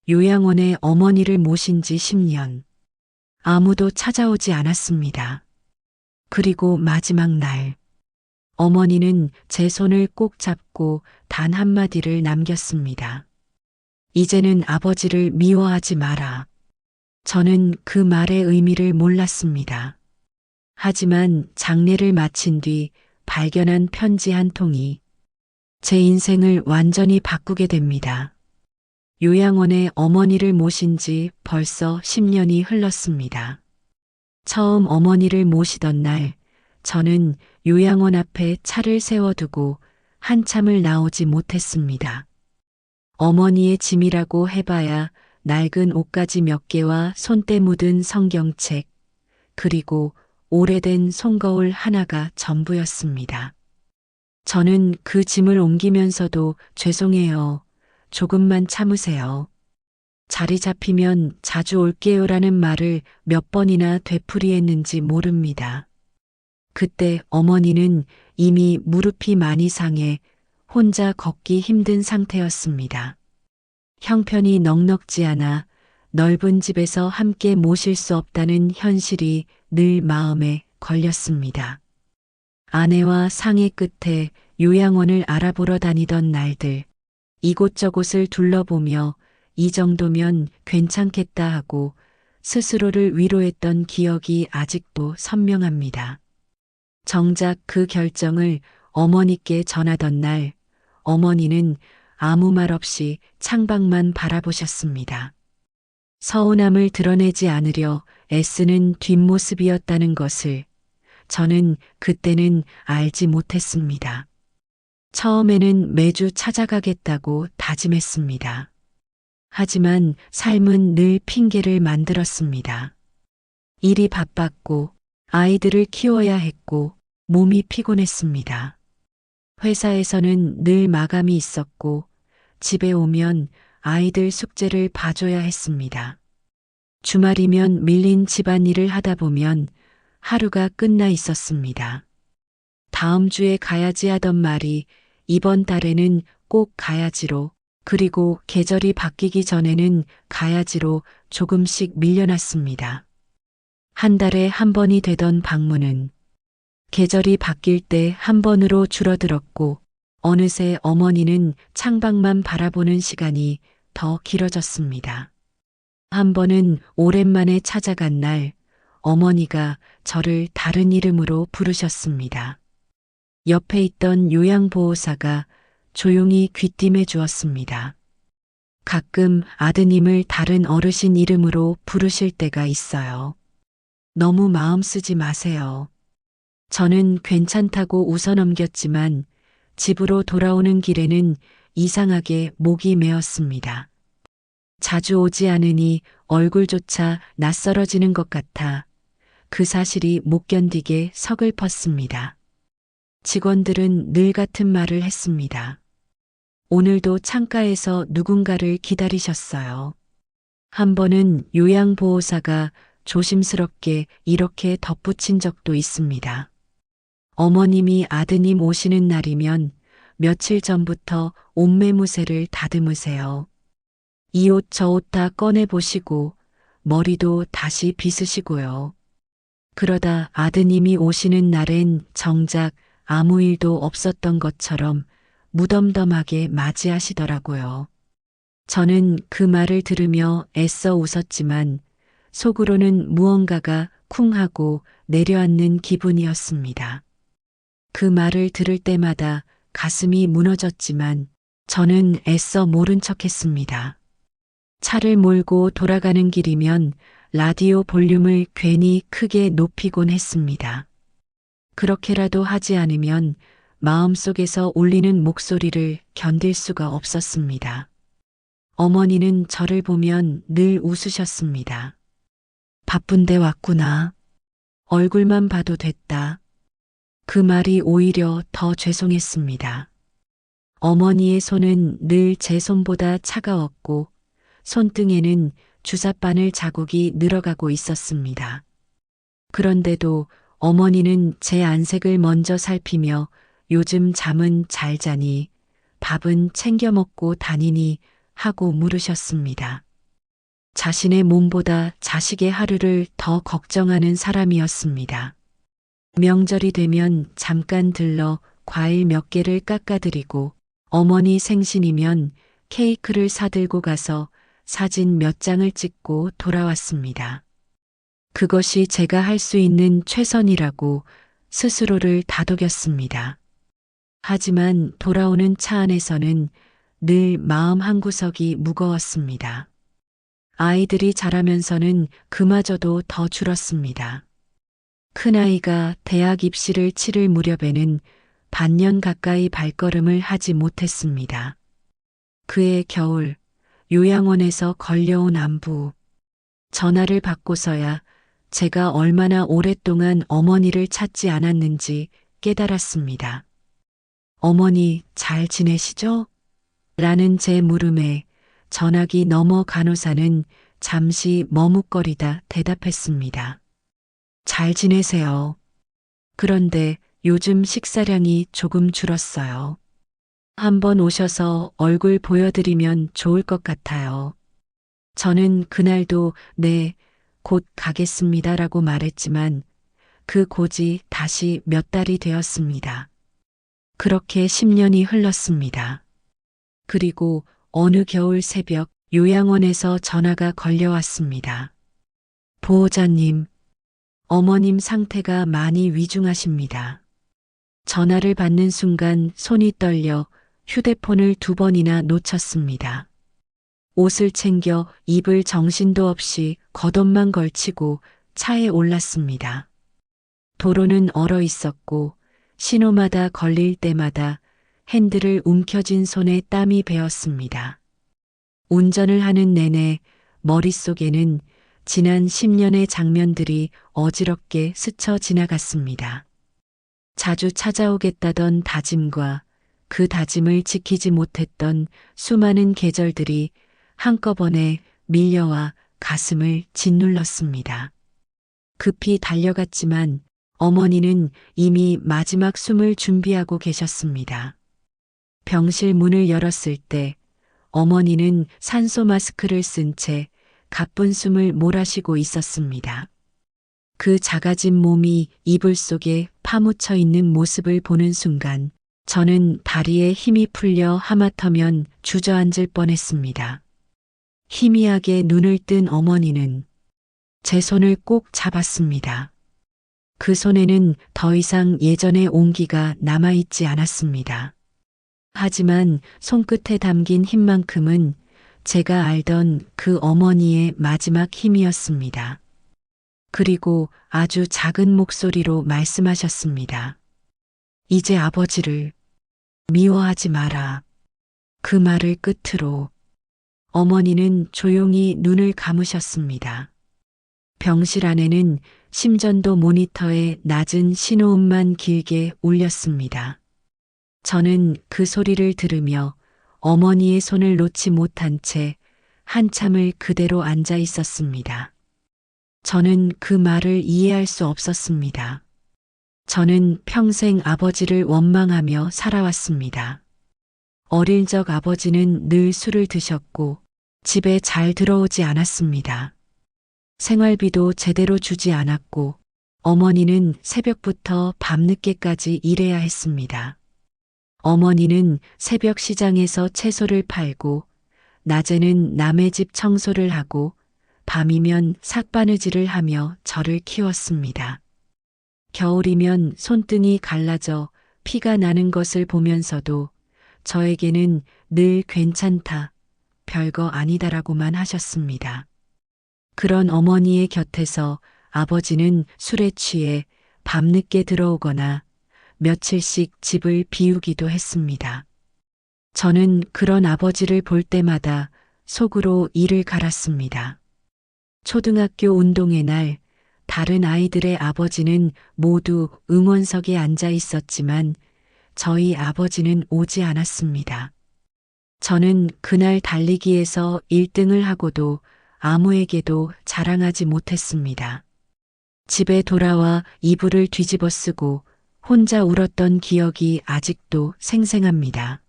요양원에 어머니를 모신 지 10년. 아무도 찾아오지 않았습니다. 그리고 마지막 날, 어머니는 제 손을 꼭 잡고 단 한마디를 남겼습니다. 이제는 아버지를 미워하지 마라. 저는 그 말의 의미를 몰랐습니다. 하지만 장례를 마친 뒤 발견한 편지 한 통이 제 인생을 완전히 바꾸게 됩니다. 요양원에 어머니를 모신 지 벌써 10년이 흘렀습니다. 처음 어머니를 모시던 날, 저는 요양원 앞에 차를 세워두고 한참을 나오지 못했습니다. 어머니의 짐이라고 해봐야 낡은 옷가지 몇 개와 손때 묻은 성경책, 그리고 오래된 손거울 하나가 전부였습니다. 저는 그 짐을 옮기면서도 죄송해요. 조금만 참으세요. 자리 잡히면 자주 올게요라는 말을 몇 번이나 되풀이했는지 모릅니다. 그때 어머니는 이미 무릎이 많이 상해 혼자 걷기 힘든 상태였습니다. 형편이 넉넉지 않아 넓은 집에서 함께 모실 수 없다는 현실이 늘 마음에 걸렸습니다. 아내와 상의 끝에 요양원을 알아보러 다니던 날들, 이곳저곳을 둘러보며 이 정도면 괜찮겠다 하고 스스로를 위로했던 기억이 아직도 선명합니다. 정작 그 결정을 어머니께 전하던 날, 어머니는 아무 말 없이 창밖만 바라보셨습니다. 서운함을 드러내지 않으려 애쓰는 뒷모습이었다는 것을 저는 그때는 알지 못했습니다. 처음에는 매주 찾아가겠다고 다짐했습니다. 하지만 삶은 늘 핑계를 만들었습니다. 일이 바빴고 아이들을 키워야 했고 몸이 피곤했습니다. 회사에서는 늘 마감이 있었고 집에 오면 아이들 숙제를 봐줘야 했습니다. 주말이면 밀린 집안일을 하다 보면 하루가 끝나 있었습니다. 다음 주에 가야지 하던 말이 이번 달에는 꼭 가야지로, 그리고 계절이 바뀌기 전에는 가야지로 조금씩 밀려났습니다. 한 달에 한 번이 되던 방문은 계절이 바뀔 때 한 번으로 줄어들었고 어느새 어머니는 창밖만 바라보는 시간이 더 길어졌습니다. 한 번은 오랜만에 찾아간 날 어머니가 저를 다른 이름으로 부르셨습니다. 옆에 있던 요양보호사가 조용히 귀띔해 주었습니다. 가끔 아드님을 다른 어르신 이름으로 부르실 때가 있어요. 너무 마음 쓰지 마세요. 저는 괜찮다고 웃어넘겼지만 집으로 돌아오는 길에는 이상하게 목이 메었습니다. 자주 오지 않으니 얼굴조차 낯설어지는 것 같아 그 사실이 못 견디게 서글펐습니다. 직원들은 늘 같은 말을 했습니다. 오늘도 창가에서 누군가를 기다리셨어요. 한 번은 요양보호사가 조심스럽게 이렇게 덧붙인 적도 있습니다. 어머님이 아드님 오시는 날이면 며칠 전부터 옷매무새를 다듬으세요. 이 옷 저 옷 다 꺼내보시고 머리도 다시 빗으시고요. 그러다 아드님이 오시는 날엔 정작 아무 일도 없었던 것처럼 무덤덤하게 맞이하시더라고요. 저는 그 말을 들으며 애써 웃었지만 속으로는 무언가가 쿵 하고 내려앉는 기분이었습니다. 그 말을 들을 때마다 가슴이 무너졌지만 저는 애써 모른 척했습니다. 차를 몰고 돌아가는 길이면 라디오 볼륨을 괜히 크게 높이곤 했습니다. 그렇게라도 하지 않으면 마음속에서 울리는 목소리를 견딜 수가 없었습니다. 어머니는 저를 보면 늘 웃으셨습니다. 바쁜데 왔구나. 얼굴만 봐도 됐다. 그 말이 오히려 더 죄송했습니다. 어머니의 손은 늘 제 손보다 차가웠고 손등에는 주사바늘 자국이 늘어가고 있었습니다. 그런데도 어머니는 제 안색을 먼저 살피며 요즘 잠은 잘 자니, 밥은 챙겨 먹고 다니니 하고 물으셨습니다. 자신의 몸보다 자식의 하루를 더 걱정하는 사람이었습니다. 명절이 되면 잠깐 들러 과일 몇 개를 깎아드리고 어머니 생신이면 케이크를 사들고 가서 사진 몇 장을 찍고 돌아왔습니다. 그것이 제가 할 수 있는 최선이라고 스스로를 다독였습니다. 하지만 돌아오는 차 안에서는 늘 마음 한구석이 무거웠습니다. 아이들이 자라면서는 그마저도 더 줄었습니다. 큰아이가 대학 입시를 치를 무렵에는 반년 가까이 발걸음을 하지 못했습니다. 그해 겨울 요양원에서 걸려온 안부. 전화를 받고서야 제가 얼마나 오랫동안 어머니를 찾지 않았는지 깨달았습니다. 어머니 잘 지내시죠? 라는 제 물음에 전화기 너머 간호사는 잠시 머뭇거리다 대답했습니다. 잘 지내세요. 그런데 요즘 식사량이 조금 줄었어요. 한번 오셔서 얼굴 보여드리면 좋을 것 같아요. 저는 그날도 네, 곧 가겠습니다라고 말했지만 그 고지 다시 몇 달이 되었습니다. 그렇게 10년이 흘렀습니다. 그리고 어느 겨울 새벽 요양원에서 전화가 걸려왔습니다. 보호자님, 어머님 상태가 많이 위중하십니다. 전화를 받는 순간 손이 떨려 휴대폰을 2번이나 놓쳤습니다. 옷을 챙겨 입을 정신도 없이 겉옷만 걸치고 차에 올랐습니다. 도로는 얼어 있었고 신호마다 걸릴 때마다 핸들을 움켜쥔 손에 땀이 배었습니다. 운전을 하는 내내 머릿속에는 지난 10년의 장면들이 어지럽게 스쳐 지나갔습니다. 자주 찾아오겠다던 다짐과 그 다짐을 지키지 못했던 수많은 계절들이 한꺼번에 밀려와 가슴을 짓눌렀습니다. 급히 달려갔지만 어머니는 이미 마지막 숨을 준비하고 계셨습니다. 병실 문을 열었을 때 어머니는 산소 마스크를 쓴 채 가쁜 숨을 몰아쉬고 있었습니다. 그 작아진 몸이 이불 속에 파묻혀 있는 모습을 보는 순간 저는 다리에 힘이 풀려 하마터면 주저앉을 뻔했습니다. 희미하게 눈을 뜬 어머니는 제 손을 꼭 잡았습니다. 그 손에는 더 이상 예전의 온기가 남아있지 않았습니다. 하지만 손끝에 담긴 힘만큼은 제가 알던 그 어머니의 마지막 힘이었습니다. 그리고 아주 작은 목소리로 말씀하셨습니다. 이제 아버지를 미워하지 마라. 그 말을 끝으로 어머니는 조용히 눈을 감으셨습니다. 병실 안에는 심전도 모니터에 낮은 신호음만 길게 울렸습니다. 저는 그 소리를 들으며 어머니의 손을 놓지 못한 채 한참을 그대로 앉아 있었습니다. 저는 그 말을 이해할 수 없었습니다. 저는 평생 아버지를 원망하며 살아왔습니다. 어릴 적 아버지는 늘 술을 드셨고 집에 잘 들어오지 않았습니다. 생활비도 제대로 주지 않았고 어머니는 새벽부터 밤늦게까지 일해야 했습니다. 어머니는 새벽 시장에서 채소를 팔고 낮에는 남의 집 청소를 하고 밤이면 삭바느질을 하며 저를 키웠습니다. 겨울이면 손등이 갈라져 피가 나는 것을 보면서도 저에게는 늘 괜찮다, 별거 아니다라고만 하셨습니다. 그런 어머니의 곁에서 아버지는 술에 취해 밤늦게 들어오거나 며칠씩 집을 비우기도 했습니다. 저는 그런 아버지를 볼 때마다 속으로 이를 갈았습니다. 초등학교 운동회 날 다른 아이들의 아버지는 모두 응원석에 앉아 있었지만 저희 아버지는 오지 않았습니다. 저는 그날 달리기에서 1등을 하고도 아무에게도 자랑하지 못했습니다. 집에 돌아와 이불을 뒤집어 쓰고 혼자 울었던 기억이 아직도 생생합니다.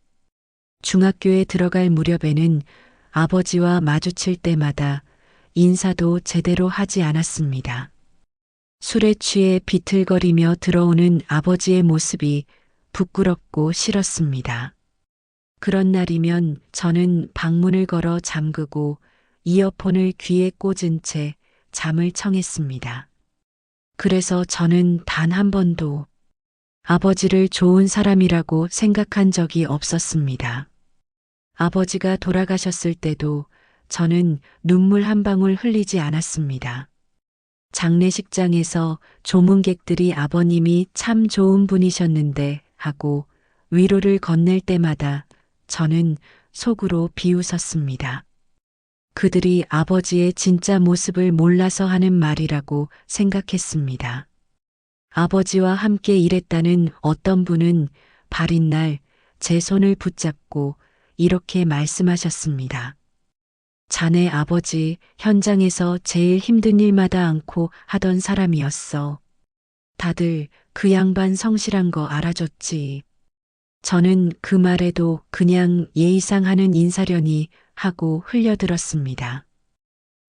중학교에 들어갈 무렵에는 아버지와 마주칠 때마다 인사도 제대로 하지 않았습니다. 술에 취해 비틀거리며 들어오는 아버지의 모습이 부끄럽고 싫었습니다. 그런 날이면 저는 방문을 걸어 잠그고 이어폰을 귀에 꽂은 채 잠을 청했습니다. 그래서 저는 단 한 번도 아버지를 좋은 사람이라고 생각한 적이 없었습니다. 아버지가 돌아가셨을 때도 저는 눈물 한 방울 흘리지 않았습니다. 장례식장에서 조문객들이 아버님이 참 좋은 분이셨는데 하고 위로를 건넬 때마다 저는 속으로 비웃었습니다. 그들이 아버지의 진짜 모습을 몰라서 하는 말이라고 생각했습니다. 아버지와 함께 일했다는 어떤 분은 발인 날 제 손을 붙잡고 이렇게 말씀하셨습니다. 자네 아버지 현장에서 제일 힘든 일마다 않고 하던 사람이었어. 다들 그 양반 성실한 거 알아줬지. 저는 그 말에도 그냥 예의상 하는 인사려니 하고 흘려들었습니다.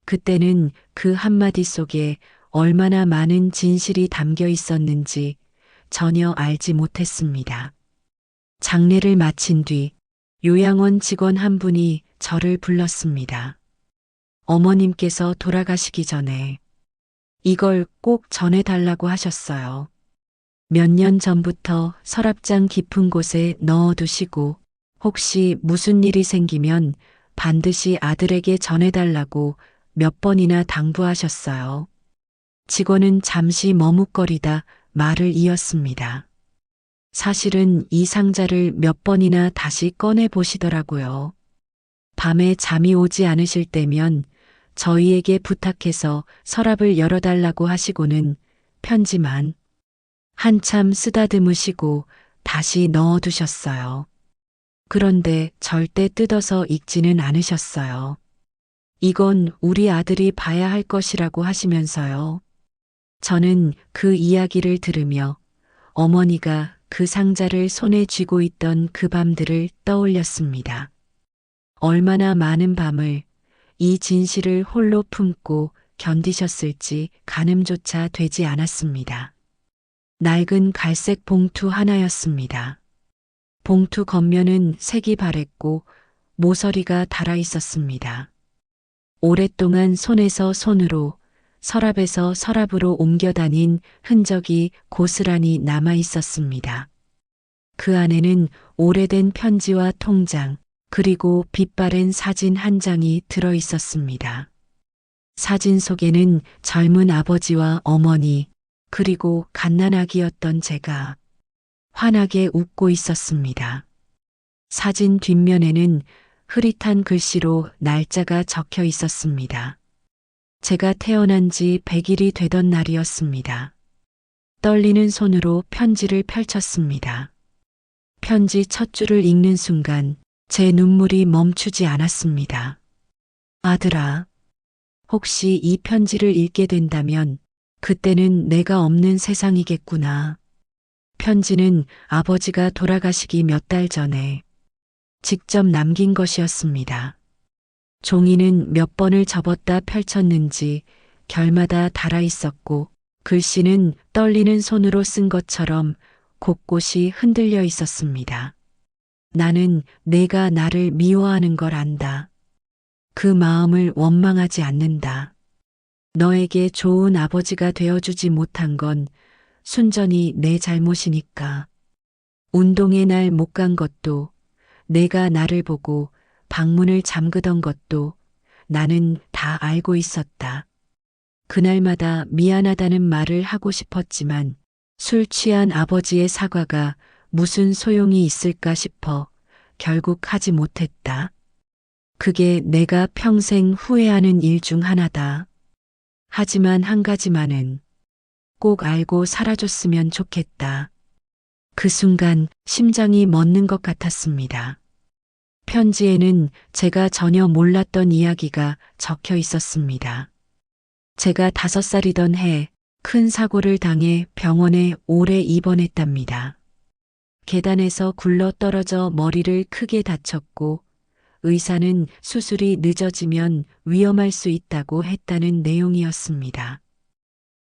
그때는 그 한마디 속에 얼마나 많은 진실이 담겨 있었는지 전혀 알지 못했습니다. 장례를 마친 뒤 요양원 직원 한 분이 저를 불렀습니다. 어머님께서 돌아가시기 전에 이걸 꼭 전해달라고 하셨어요. 몇 년 전부터 서랍장 깊은 곳에 넣어두시고 혹시 무슨 일이 생기면 반드시 아들에게 전해달라고 몇 번이나 당부하셨어요. 직원은 잠시 머뭇거리다 말을 이었습니다. 사실은 이 상자를 몇 번이나 다시 꺼내 보시더라고요. 밤에 잠이 오지 않으실 때면 저희에게 부탁해서 서랍을 열어달라고 하시고는 편지만 한참 쓰다듬으시고 다시 넣어두셨어요. 그런데 절대 뜯어서 읽지는 않으셨어요. 이건 우리 아들이 봐야 할 것이라고 하시면서요. 저는 그 이야기를 들으며 어머니가 그 상자를 손에 쥐고 있던 그 밤들을 떠올렸습니다. 얼마나 많은 밤을 이 진실을 홀로 품고 견디셨을지 가늠조차 되지 않았습니다. 낡은 갈색 봉투 하나였습니다. 봉투 겉면은 색이 바랬고 모서리가 달아 있었습니다. 오랫동안 손에서 손으로 서랍에서 서랍으로 옮겨 다닌 흔적이 고스란히 남아 있었습니다. 그 안에는 오래된 편지와 통장, 그리고 빛바랜 사진 한 장이 들어 있었습니다. 사진 속에는 젊은 아버지와 어머니, 그리고 갓난아기였던 제가 환하게 웃고 있었습니다. 사진 뒷면에는 흐릿한 글씨로 날짜가 적혀 있었습니다. 제가 태어난 지 100일이 되던 날이었습니다. 떨리는 손으로 편지를 펼쳤습니다. 편지 첫 줄을 읽는 순간 제 눈물이 멈추지 않았습니다. 아들아, 혹시 이 편지를 읽게 된다면 그때는 내가 없는 세상이겠구나. 편지는 아버지가 돌아가시기 몇 달 전에 직접 남긴 것이었습니다. 종이는 몇 번을 접었다 펼쳤는지 결마다 달아 있었고 글씨는 떨리는 손으로 쓴 것처럼 곳곳이 흔들려 있었습니다. 나는 내가 나를 미워하는 걸 안다. 그 마음을 원망하지 않는다. 너에게 좋은 아버지가 되어주지 못한 건 순전히 내 잘못이니까. 운동회 날 못 간 것도, 내가 나를 보고 방문을 잠그던 것도 나는 다 알고 있었다. 그날마다 미안하다는 말을 하고 싶었지만 술 취한 아버지의 사과가 무슨 소용이 있을까 싶어 결국 하지 못했다. 그게 내가 평생 후회하는 일 중 하나다. 하지만 한 가지만은 꼭 알고 살아줬으면 좋겠다. 그 순간 심장이 멎는 것 같았습니다. 편지에는 제가 전혀 몰랐던 이야기가 적혀 있었습니다. 제가 5살이던 해 큰 사고를 당해 병원에 오래 입원했답니다. 계단에서 굴러 떨어져 머리를 크게 다쳤고 의사는 수술이 늦어지면 위험할 수 있다고 했다는 내용이었습니다.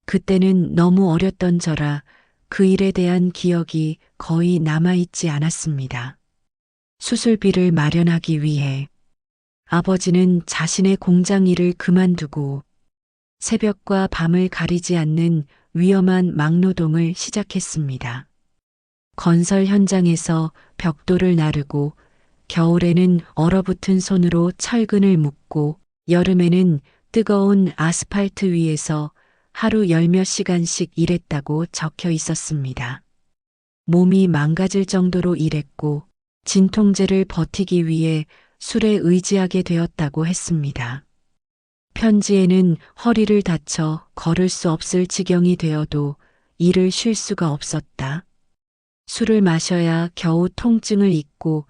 그때는 너무 어렸던 저라 그 일에 대한 기억이 거의 남아있지 않았습니다. 수술비를 마련하기 위해 아버지는 자신의 공장 일을 그만두고 새벽과 밤을 가리지 않는 위험한 막노동을 시작했습니다. 건설 현장에서 벽돌을 나르고 겨울에는 얼어붙은 손으로 철근을 묶고 여름에는 뜨거운 아스팔트 위에서 하루 열몇 시간씩 일했다고 적혀 있었습니다. 몸이 망가질 정도로 일했고 진통제를 버티기 위해 술에 의지하게 되었다고 했습니다. 편지에는 허리를 다쳐 걸을 수 없을 지경이 되어도 일을 쉴 수가 없었다. 술을 마셔야 겨우 통증을 잊고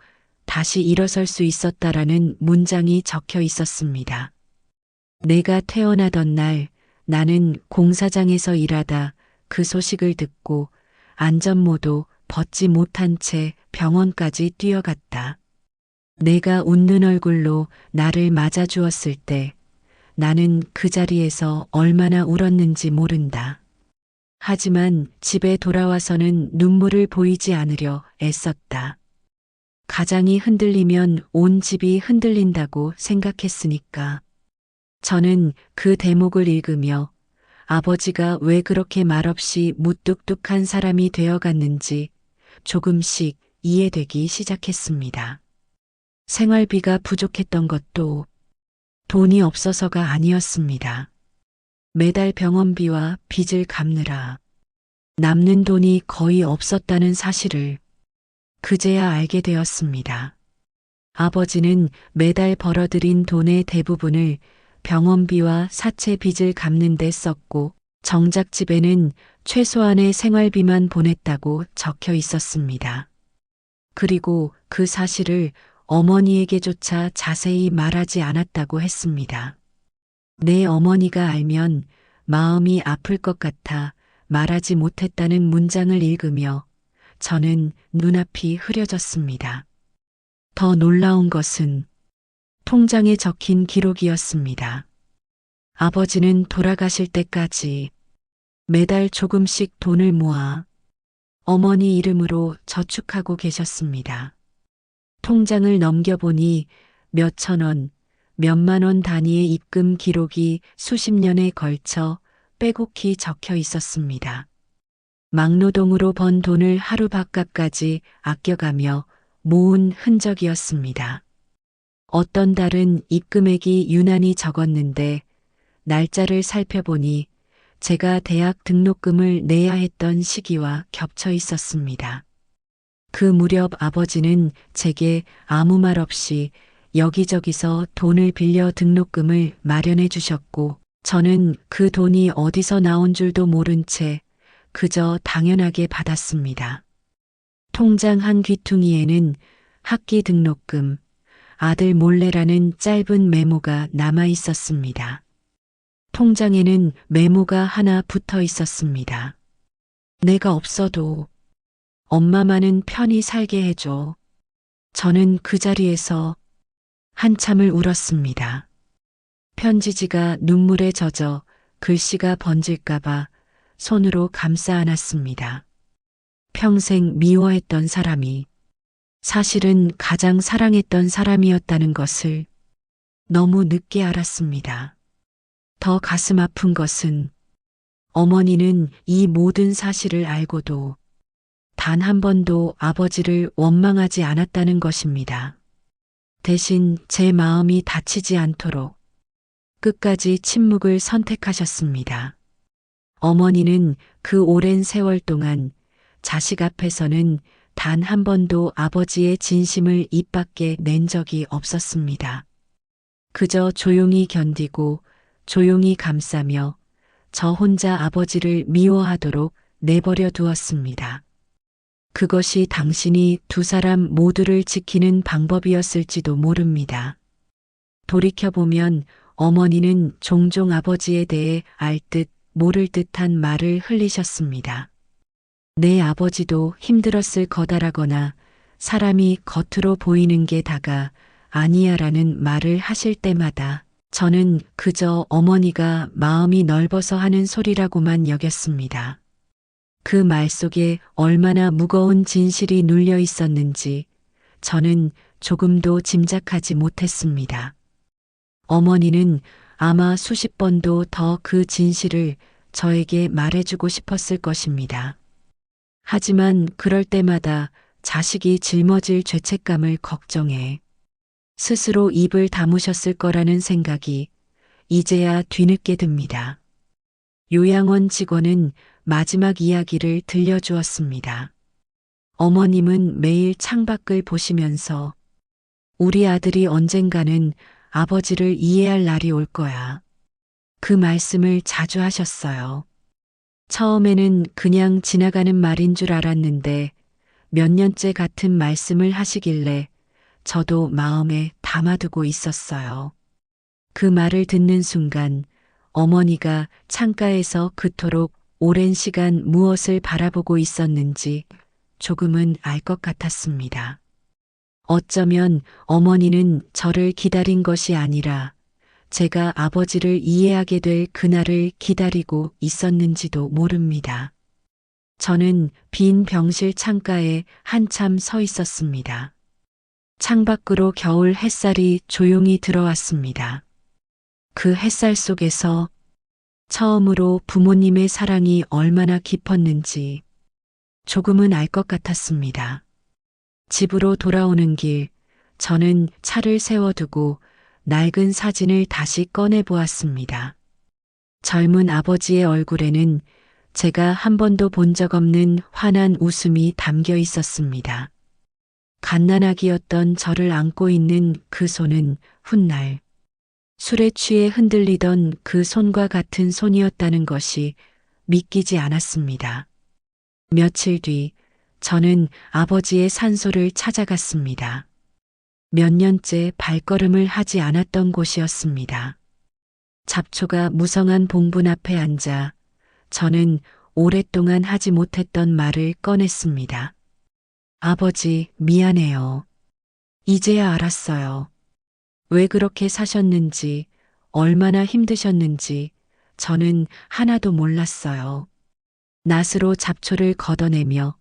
다시 일어설 수 있었다라는 문장이 적혀 있었습니다. 내가 태어나던 날 나는 공사장에서 일하다 그 소식을 듣고 안전모도 벗지 못한 채 병원까지 뛰어갔다. 내가 웃는 얼굴로 나를 맞아주었을 때 나는 그 자리에서 얼마나 울었는지 모른다. 하지만 집에 돌아와서는 눈물을 보이지 않으려 애썼다. 가장이 흔들리면 온 집이 흔들린다고 생각했으니까. 저는 그 대목을 읽으며 아버지가 왜 그렇게 말없이 무뚝뚝한 사람이 되어갔는지 조금씩 이해되기 시작했습니다. 생활비가 부족했던 것도 돈이 없어서가 아니었습니다. 매달 병원비와 빚을 갚느라 남는 돈이 거의 없었다는 사실을 그제야 알게 되었습니다. 아버지는 매달 벌어들인 돈의 대부분을 병원비와 사채 빚을 갚는 데 썼고 정작 집에는 최소한의 생활비만 보냈다고 적혀 있었습니다. 그리고 그 사실을 어머니에게조차 자세히 말하지 않았다고 했습니다. 내 어머니가 알면 마음이 아플 것 같아 말하지 못했다는 문장을 읽으며 저는 눈앞이 흐려졌습니다. 더 놀라운 것은 통장에 적힌 기록이었습니다. 아버지는 돌아가실 때까지 매달 조금씩 돈을 모아 어머니 이름으로 저축하고 계셨습니다. 통장을 넘겨보니 몇천 원, 몇만 원 단위의 입금 기록이 수십 년에 걸쳐 빼곡히 적혀 있었습니다. 막노동으로 번 돈을 하루 밥값까지 아껴가며 모은 흔적이었습니다. 어떤 달은 입금액이 유난히 적었는데 날짜를 살펴보니 제가 대학 등록금을 내야 했던 시기와 겹쳐 있었습니다. 그 무렵 아버지는 제게 아무 말 없이 여기저기서 돈을 빌려 등록금을 마련해 주셨고 저는 그 돈이 어디서 나온 줄도 모른 채 그저 당연하게 받았습니다. 통장 한 귀퉁이에는 학기 등록금, 아들 몰래라는 짧은 메모가 남아 있었습니다. 통장에는 메모가 하나 붙어 있었습니다. 내가 없어도 엄마만은 편히 살게 해줘. 저는 그 자리에서 한참을 울었습니다. 편지지가 눈물에 젖어 글씨가 번질까봐 손으로 감싸 안았습니다. 평생 미워했던 사람이 사실은 가장 사랑했던 사람이었다는 것을 너무 늦게 알았습니다. 더 가슴 아픈 것은 어머니는 이 모든 사실을 알고도 단 한 번도 아버지를 원망하지 않았다는 것입니다. 대신 제 마음이 다치지 않도록 끝까지 침묵을 선택하셨습니다. 어머니는 그 오랜 세월 동안 자식 앞에서는 단 한 번도 아버지의 진심을 입 밖에 낸 적이 없었습니다. 그저 조용히 견디고 조용히 감싸며 저 혼자 아버지를 미워하도록 내버려 두었습니다. 그것이 당신이 두 사람 모두를 지키는 방법이었을지도 모릅니다. 돌이켜보면 어머니는 종종 아버지에 대해 알 듯 모를 듯한 말을 흘리셨습니다. 내 아버지도 힘들었을 거다라거나 사람이 겉으로 보이는 게 다가 아니야라는 말을 하실 때마다 저는 그저 어머니가 마음이 넓어서 하는 소리라고만 여겼습니다. 그 말 속에 얼마나 무거운 진실이 눌려 있었는지 저는 조금도 짐작하지 못했습니다. 어머니는 아마 수십 번도 더 그 진실을 저에게 말해주고 싶었을 것입니다. 하지만 그럴 때마다 자식이 짊어질 죄책감을 걱정해 스스로 입을 다무셨을 거라는 생각이 이제야 뒤늦게 듭니다. 요양원 직원은 마지막 이야기를 들려주었습니다. 어머님은 매일 창밖을 보시면서 우리 아들이 언젠가는 아버지를 이해할 날이 올 거야. 그 말씀을 자주 하셨어요. 처음에는 그냥 지나가는 말인 줄 알았는데 몇 년째 같은 말씀을 하시길래 저도 마음에 담아두고 있었어요. 그 말을 듣는 순간 어머니가 창가에서 그토록 오랜 시간 무엇을 바라보고 있었는지 조금은 알 것 같았습니다. 어쩌면 어머니는 저를 기다린 것이 아니라 제가 아버지를 이해하게 될 그날을 기다리고 있었는지도 모릅니다. 저는 빈 병실 창가에 한참 서 있었습니다. 창밖으로 겨울 햇살이 조용히 들어왔습니다. 그 햇살 속에서 처음으로 부모님의 사랑이 얼마나 깊었는지 조금은 알 것 같았습니다. 집으로 돌아오는 길, 저는 차를 세워두고 낡은 사진을 다시 꺼내 보았습니다. 젊은 아버지의 얼굴에는 제가 한 번도 본 적 없는 환한 웃음이 담겨 있었습니다. 갓난아기였던 저를 안고 있는 그 손은 훗날 술에 취해 흔들리던 그 손과 같은 손이었다는 것이 믿기지 않았습니다. 며칠 뒤 저는 아버지의 산소를 찾아갔습니다. 몇 년째 발걸음을 하지 않았던 곳이었습니다. 잡초가 무성한 봉분 앞에 앉아 저는 오랫동안 하지 못했던 말을 꺼냈습니다. 아버지, 미안해요. 이제야 알았어요. 왜 그렇게 사셨는지, 얼마나 힘드셨는지 저는 하나도 몰랐어요. 낫으로 잡초를 걷어내며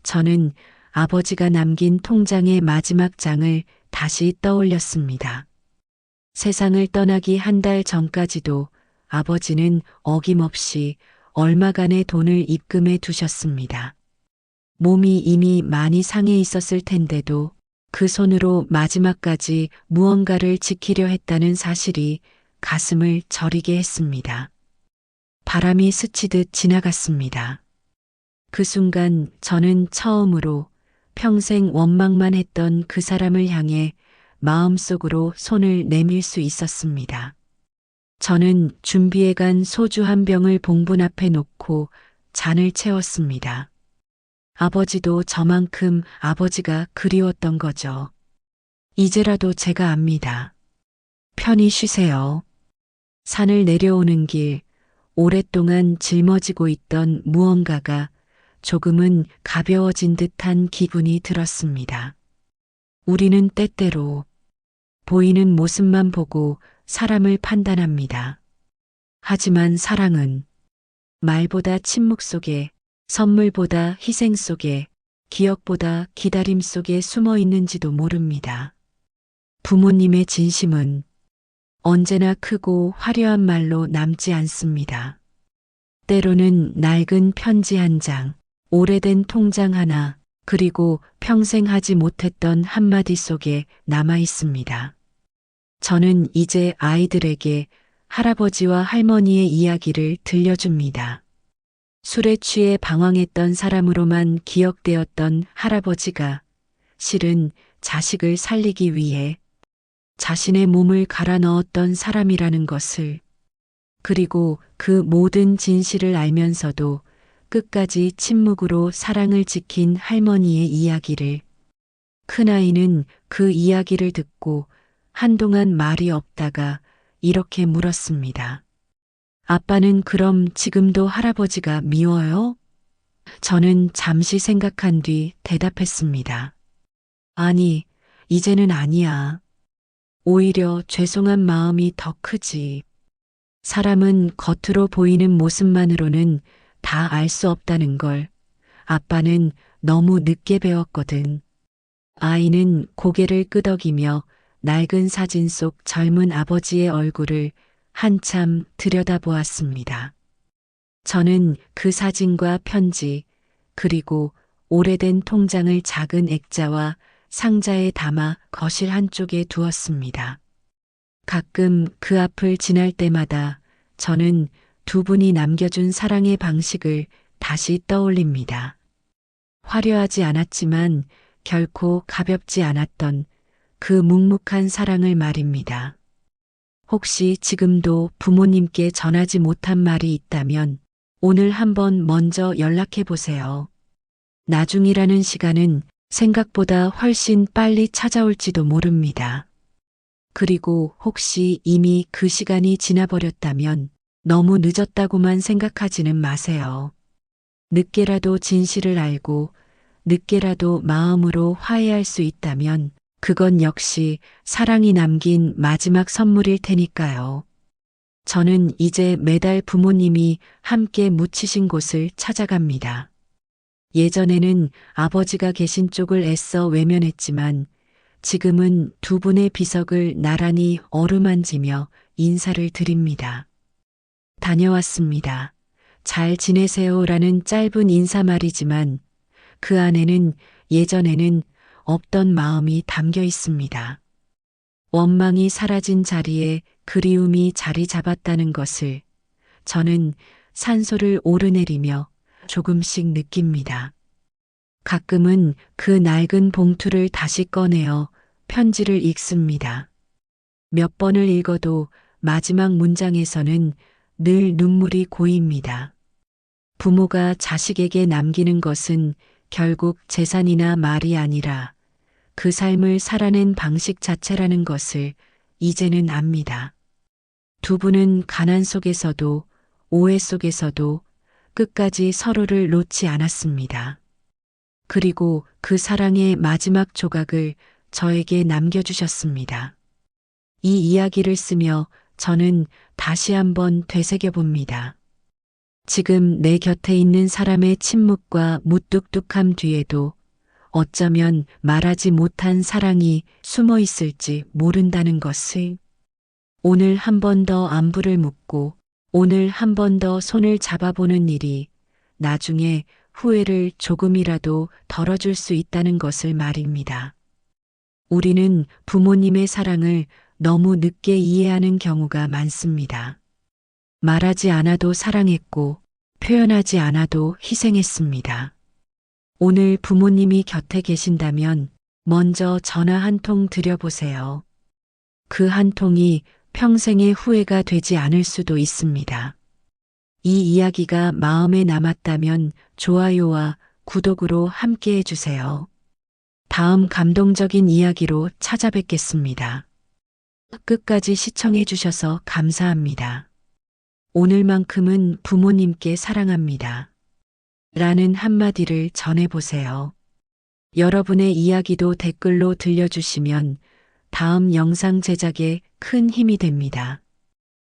저는 아버지가 남긴 통장의 마지막 장을 다시 떠올렸습니다. 세상을 떠나기 한 달 전까지도 아버지는 어김없이 얼마간의 돈을 입금해 두셨습니다. 몸이 이미 많이 상해 있었을 텐데도 그 손으로 마지막까지 무언가를 지키려 했다는 사실이 가슴을 저리게 했습니다. 바람이 스치듯 지나갔습니다. 그 순간 저는 처음으로 평생 원망만 했던 그 사람을 향해 마음속으로 손을 내밀 수 있었습니다. 저는 준비해간 소주 한 병을 봉분 앞에 놓고 잔을 채웠습니다. 아버지도 저만큼 아버지가 그리웠던 거죠. 이제라도 제가 압니다. 편히 쉬세요. 산을 내려오는 길, 오랫동안 짊어지고 있던 무언가가 조금은 가벼워진 듯한 기분이 들었습니다. 우리는 때때로 보이는 모습만 보고 사람을 판단합니다. 하지만 사랑은 말보다 침묵 속에, 선물보다 희생 속에, 기억보다 기다림 속에 숨어 있는지도 모릅니다. 부모님의 진심은 언제나 크고 화려한 말로 남지 않습니다. 때로는 낡은 편지 한 장, 오래된 통장 하나, 그리고 평생 하지 못했던 한마디 속에 남아 있습니다. 저는 이제 아이들에게 할아버지와 할머니의 이야기를 들려줍니다. 술에 취해 방황했던 사람으로만 기억되었던 할아버지가 실은 자식을 살리기 위해 자신의 몸을 갈아 넣었던 사람이라는 것을, 그리고 그 모든 진실을 알면서도 끝까지 침묵으로 사랑을 지킨 할머니의 이야기를. 큰아이는 그 이야기를 듣고 한동안 말이 없다가 이렇게 물었습니다. 아빠는 그럼 지금도 할아버지가 미워요? 저는 잠시 생각한 뒤 대답했습니다. 아니, 이제는 아니야. 오히려 죄송한 마음이 더 크지. 사람은 겉으로 보이는 모습만으로는 다 알 수 없다는 걸 아빠는 너무 늦게 배웠거든. 아이는 고개를 끄덕이며 낡은 사진 속 젊은 아버지의 얼굴을 한참 들여다보았습니다. 저는 그 사진과 편지, 그리고 오래된 통장을 작은 액자와 상자에 담아 거실 한쪽에 두었습니다. 가끔 그 앞을 지날 때마다 저는 두 분이 남겨준 사랑의 방식을 다시 떠올립니다. 화려하지 않았지만 결코 가볍지 않았던 그 묵묵한 사랑을 말입니다. 혹시 지금도 부모님께 전하지 못한 말이 있다면 오늘 한번 먼저 연락해 보세요. 나중이라는 시간은 생각보다 훨씬 빨리 찾아올지도 모릅니다. 그리고 혹시 이미 그 시간이 지나버렸다면 너무 늦었다고만 생각하지는 마세요. 늦게라도 진실을 알고 늦게라도 마음으로 화해할 수 있다면 그건 역시 사랑이 남긴 마지막 선물일 테니까요. 저는 이제 매달 부모님이 함께 묻히신 곳을 찾아갑니다. 예전에는 아버지가 계신 쪽을 애써 외면했지만 지금은 두 분의 비석을 나란히 어루만지며 인사를 드립니다. 다녀왔습니다. 잘 지내세요라는 짧은 인사말이지만 그 안에는 예전에는 없던 마음이 담겨 있습니다. 원망이 사라진 자리에 그리움이 자리 잡았다는 것을 저는 산소를 오르내리며 조금씩 느낍니다. 가끔은 그 낡은 봉투를 다시 꺼내어 편지를 읽습니다. 몇 번을 읽어도 마지막 문장에서는 늘 눈물이 고입니다. 부모가 자식에게 남기는 것은 결국 재산이나 말이 아니라 그 삶을 살아낸 방식 자체라는 것을 이제는 압니다. 두 분은 가난 속에서도 오해 속에서도 끝까지 서로를 놓지 않았습니다. 그리고 그 사랑의 마지막 조각을 저에게 남겨주셨습니다. 이 이야기를 쓰며 저는 다시 한번 되새겨봅니다. 지금 내 곁에 있는 사람의 침묵과 무뚝뚝함 뒤에도 어쩌면 말하지 못한 사랑이 숨어 있을지 모른다는 것을 오늘 한 번 더 안부를 묻고 오늘 한 번 더 손을 잡아보는 일이 나중에 후회를 조금이라도 덜어줄 수 있다는 것을 말입니다. 우리는 부모님의 사랑을 너무 늦게 이해하는 경우가 많습니다. 말하지 않아도 사랑했고 표현하지 않아도 희생했습니다. 오늘 부모님이 곁에 계신다면 먼저 전화 한 통 드려보세요. 그 한 통이 평생의 후회가 되지 않을 수도 있습니다. 이 이야기가 마음에 남았다면 좋아요와 구독으로 함께 해주세요. 다음 감동적인 이야기로 찾아뵙겠습니다. 끝까지 시청해주셔서 감사합니다. 오늘만큼은 부모님께 사랑합니다. 라는 한마디를 전해보세요. 여러분의 이야기도 댓글로 들려주시면 다음 영상 제작에 큰 힘이 됩니다.